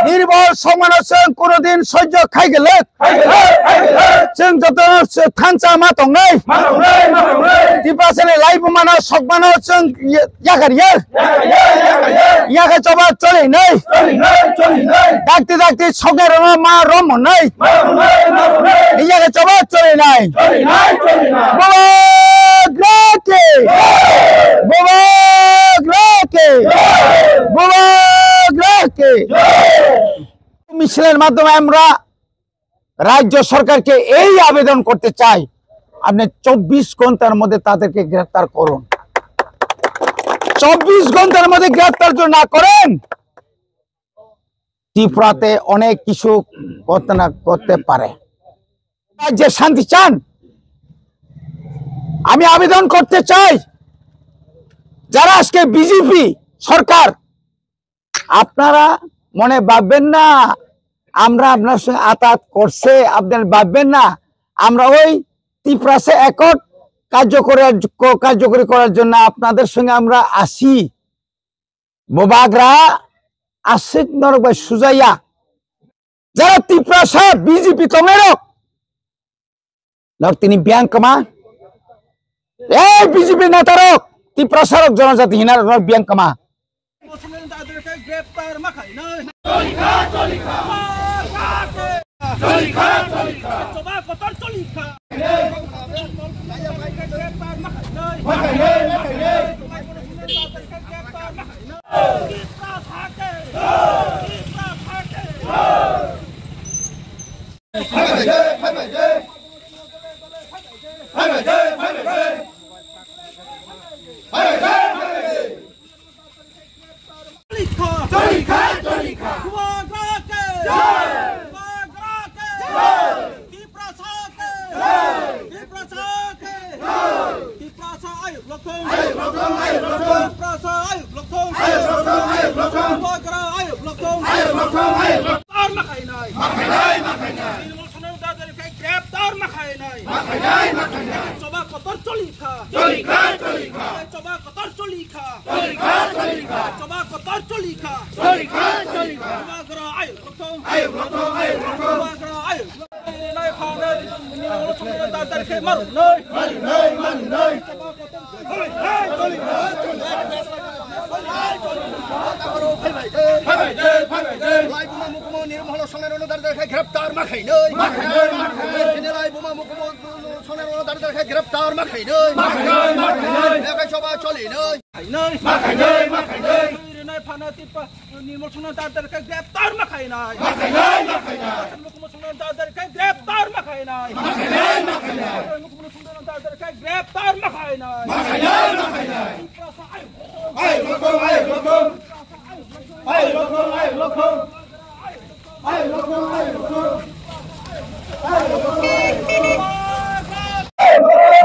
নির্ভর সমালোচন কোনদিন সহ্য খাই গেলে जों যত থানচা মাতং নাই টিপাসেনে লাইভ মানা সকমানো जों ইয়াকারিয়ে ইয়াকা চবা চলে নাই ডাকতে ডাকতে সগের মা রম নাই ইয়াকা চবা চলে নাই বাবা গ্রাকে বাবা গ্রাকে বাবা গ্রাকে মিছিলের মাধ্যমে আমরা রাজ্য সরকারকে এই আবেদন করতে চাই আপনি 24 ঘন্টার মধ্যে তাদেরকে গ্রেফতার করুন 24 ঘন্টার মধ্যে গ্রেফতার যদি না করেন ত্রিপুরাতে অনেক কিছু করতে পারে রাজ্যে শান্তি চান আমি আবেদন করতে চাই যারা আজকে বিজেপি সরকার আপনারা মনে ভাববেন না আমরা আপনার সঙ্গে আতাত করছে আপনার ভাববেন না আমরা ওই ত্রিপুরাতে একট কার্যকরী করার জন্য আপনাদের সঙ্গে আমরা আসি বোবাগরা আশিক নরক বা সুজাইয়া যারা ত্রিপুরা সব বিজেপি তমেরক তিনি ব্যাংকমা এই বিজেপি নেতারক ত্রিপুরা সড়ক জনজাতি হিনার ব্যাংকমা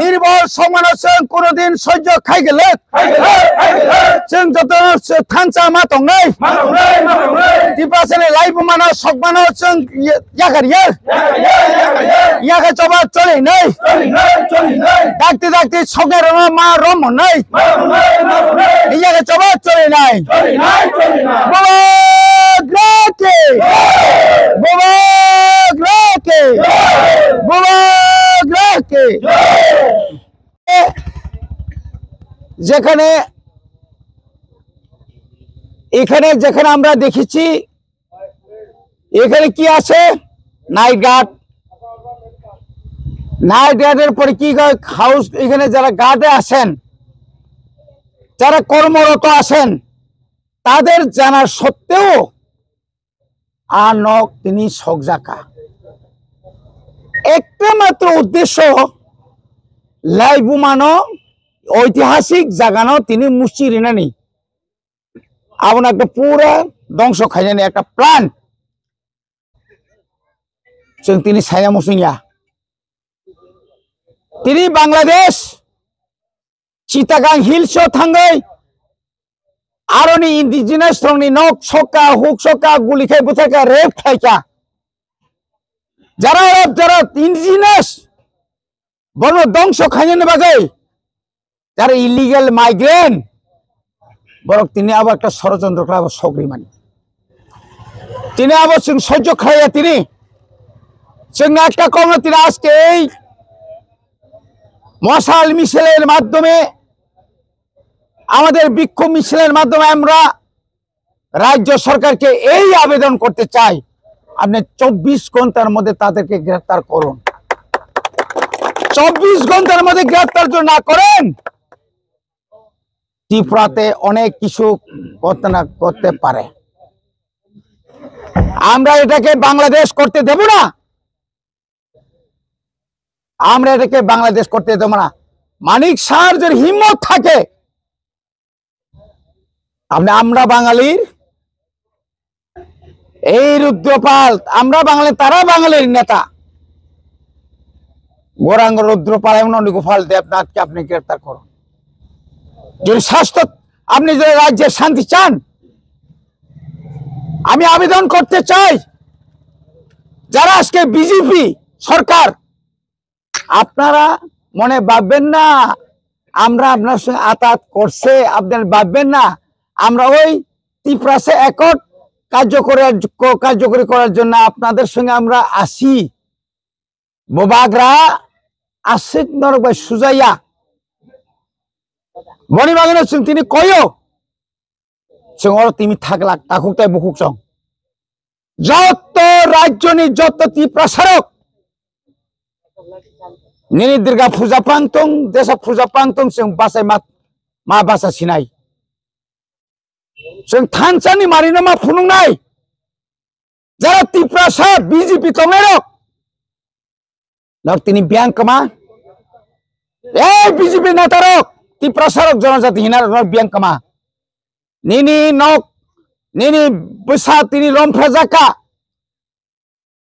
নির্ভর সমালোচন কোনদিন সহ্য খাই গেলে जों যত থানচা মাতং নাই টিপাসেনে লাইভ মানা সকমানো जों ইয়াকারিয়ে ইয়াকা চবা চলে নাই ডাকতে ডাকতে সগের মা রম নাই ইয়াকা চবা চলে নাই বাবা গ্রাকে বাবা গ্রাকে বাবা গ্রাকে যেখানে এখানে যেখানে আমরা দেখেছি এখানে কি আছে নাইট গার্ডের পরে কি হাউস এখানে যারা গার্ডে আসেন যারা কর্মরত আছেন তাদের জানার সত্ত্বেও আনক তিনি সকজাকা একটা মাত্র উদ্দেশ্য লাইভ মানো ঐতিহাসিক জাগানো তিনি মুচিরিনানি আপনার একটা পুরা ধ্বংস খাইজানি একটা প্ল্যান তিনি সাইয়া মুসিয়া তিনি বাংলাদেশ চিটাগাং হিলস থাঙ্গাই আরনি ইন্ডিজিনাস রংনি নক ছক্কা হুক ছক্কা গুলি খাই বুথাকা রেপ খাইকা যারা ইন্ডিজিনাস বড় ধ্বংস খাইজানি বাগে যারা ইলিগাল মাইগ্রেন্ট বরং তিনি আবার একটা ষড়যন্ত্র সক্রিয় মানি তিনি আবার সহ্য খাইয়া তিনি একটা কর্ম তিনি আজকে এই মশাল মিছিলের মাধ্যমে আমাদের বিক্ষোভ মিছিলের মাধ্যমে আমরা রাজ্য সরকারকে এই আবেদন করতে চাই, আপনি 24 ঘন্টার মধ্যে তাদেরকে গ্রেফতার করুন। 24 ঘন্টার মধ্যে গ্রেফতার যদি না করেন, ত্রিপুরাতে অনেক কিছু করতে পারে। আমরা এটাকে বাংলাদেশ করতে দেব না, আমরা এটাকে বাংলাদেশ করতে দেব না। মানিক শাহর যদি হিম্মত থাকে, আমরা বাঙালির এই রুদ্রপাল, আমরা বাঙালি, তারা বাঙালির নেতা গৌরাঙ্গ রুদ্রপাল এবং গোপাল দেবনাথকে আপনি গ্রেফতার করুন। যদি স্বাস্থ্য, আপনি যদি রাজ্যের শান্তি চান, আমি আবেদন করতে চাই যারা আজকে বিজেপি সরকার, আপনারা মনে ভাববেন না আমরা আপনার সঙ্গে আতাত করছে, আপনার ভাববেন না আমরা ওই ত্রিপুরাতে একট কার্যকরী করার জন্য আপনাদের সঙ্গে আমরা আসি। বোবাগরা আশিক নরবাই সুজাইয়া বনিবাগনের তিনি কয়ও তুমি থাকলা তাকুক তাই বুকুক সং যত রাজ্য নি যত ত্রিপ্রাসারক নিনি দীর্ঘা পূজা পাংতং দেশা পূজা পাংতং जों বাসাই মা বাসা সিনাই जों थानसानि मारिनो मा फुनुंनाय যারা ত্রিপ্রাসা বিজেপি তমেরক নক তিনি ব্যাংকমা এই বিজেপি নেতারক ত্রিপ্রাসারক জনজাতি হিনার ব্যাংকমা নিনি নক নিনি বৈশা তিনি রমফেজাকা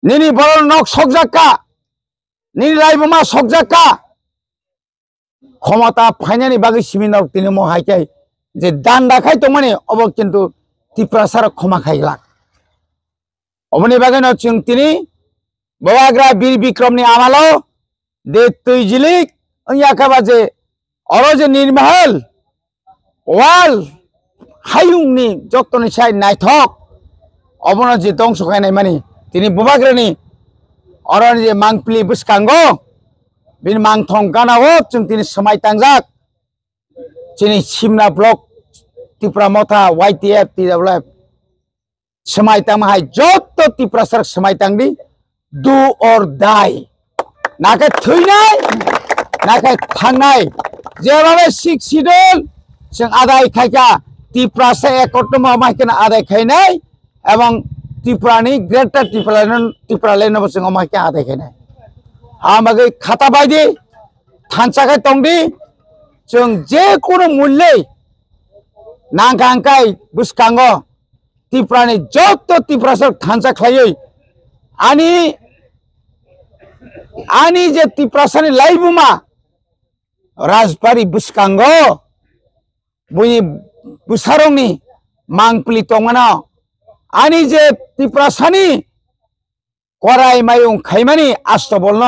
নিনি বড় নক সকজাকা নিনি লাইবমা সকজাকা ক্ষমতা ফাইনানি বাকি সিমিনক তিনি মহাইকাই যে দান রাখাই তো মানে অব কিন্তু ত্রিপ্রাসারক ক্ষমা খাইলাক অবনি বাগান তিনি ববাগ্রা বীর বিক্রমনি আমালো দে তুই জিলিক ইয়াকাবাজে অরজে নির্মহল ওয়াল হাইউংনি যতনি সাই নাইথক অবনজি ধ্বংস খাইনাই মানে তিনি ববাগ্রানি অরজে মাংপ্লি বুসকাঙ্গ বিন মাংথং গানাও जों তিনি সময় তাংজাক তিনি সিমনা ব্লক ত্রিপুরা মথা YTF TWF সময় তামাই যত ত্রিপ্রাসার সময় তাংদি ডু অর ডাই নাকে থইনাই নাকে থাंनाय যেভাবে সিক্স শিডিউল जों আদায় খাইকা ত্রিপ্রাসা একটম আমাইকেন আদায় খাইনাই এবং ত্রিপুরানি গ্রেটার ত্রিপুরালেন जों আমাইকে আদায় খাইনাই আমাকে খাতা বাইদি থানসাখাই তংদি जों যে কোনো মূল্যে নাগাংকাই বুসকাঙ্গ ত্রিপুরানি যত ত্রিপ্রাসার থানসা খাইयै আনি যে ত্রিপ্রাসানি লাইবুমা রাজবাড়ি বুসকাঙ্গ বুনি বুসারংনি মাংপ্লি তংমানা আনি যে ত্রিপ্রাসানি করাই মায়ুং খাইমানি আষ্ট বলন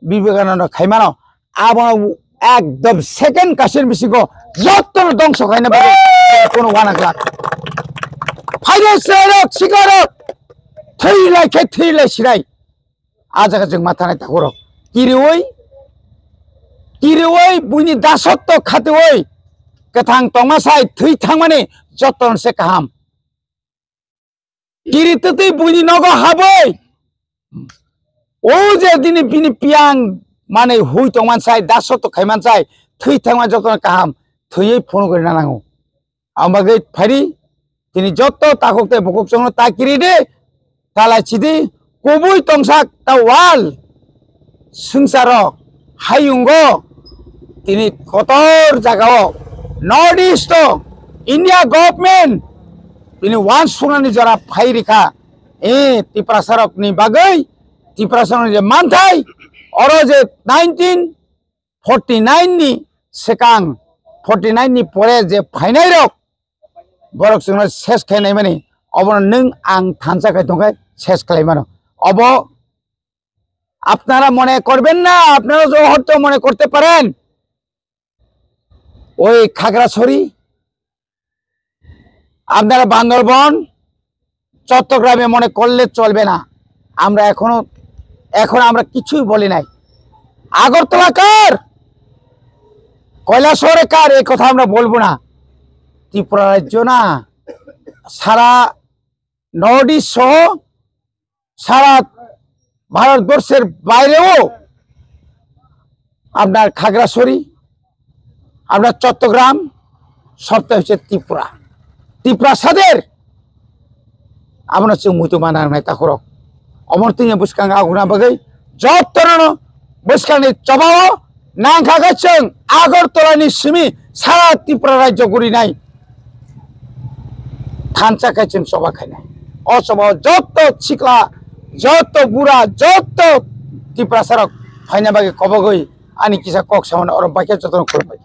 বিবেকানন্দ খাইমানো আবন একদম সেকেন্ড কাশের বিসিগো যত ধ্বংস খাইনা কোনো ওয়ানাকলা ফাইনান্সিয়াল সিগারেট থैलाय सिराय आजागा जों माथानाय ताखर किरिवै बुनि दासत्त खातेवै गोथां तमासाय थै थांमाने जतन से गाहाम किरितै बुनि नगो हाबै ओ जे दिनि बिनि पियां माने हुइ तंमानसाय दासत्त खायमानसाय थै थांमा जतन गाहाम थैयै फन गरिना नांगौ आमबागै फारि তিনি যত তাকতে বকুক সং তাকিরি দে তালাই চিদি কবুই তংসাক তা ওয়াল সংসার হাইউঙ্গ তিনি কতর জায়গাও নর্থ ইস্ট ইন্ডিয়া গভর্নমেন্ট তিনি ওয়ান সুনানি যারা ফাইরিখা ত্রিপ্রাসারক নি বাগৈ ত্রিপ্রাসারক যে মানথাই অর যে 1949 নি সেকাং 49 নি পরে যে ফাইনাই রক বরক जोंनो শেষ খাইনাই মানে অব নং আং থানসা খাই দंखाय শেষ খাই মানে অব আপনারা মনে করবেন না আপনারা যে হয়তো মনে করতে পারেন ওই খাগড়াছড়ি আপনারা বান্দরবন চট্টগ্রামে মনে করলে চলবে না। আমরা এখন আমরা কিছুই বলি নাই। আগরতলা কার, কৈলাসহরে কার, এই কথা আমরা বলবো না। ত্রিপুরা রাজ্য না, সারা নর্থ ইস্ট সহ সারা ভারতবর্ষের বাইরেও আপনার খাগড়াছড়ি, আপনার চট্টগ্রাম সবটা হচ্ছে ত্রিপুরা। ত্রিপ্রাসাদের আমরা হচ্ছে মুতো মানার নাই তাকরক অমরতিnya buskang aguna bagai job torano buskang ni cobao nang kagacheng Agartala ni simi sara Tripura rajyo guri nai থানচা খাইছেন সবা খাই নাই। অসভা যত ছিকলা যত বুড়া যত ত্রিপুরা সারক ফাইনা বাগে কবগই আনি কিসা কক সামনে অরব বাকি যতন করে পাই।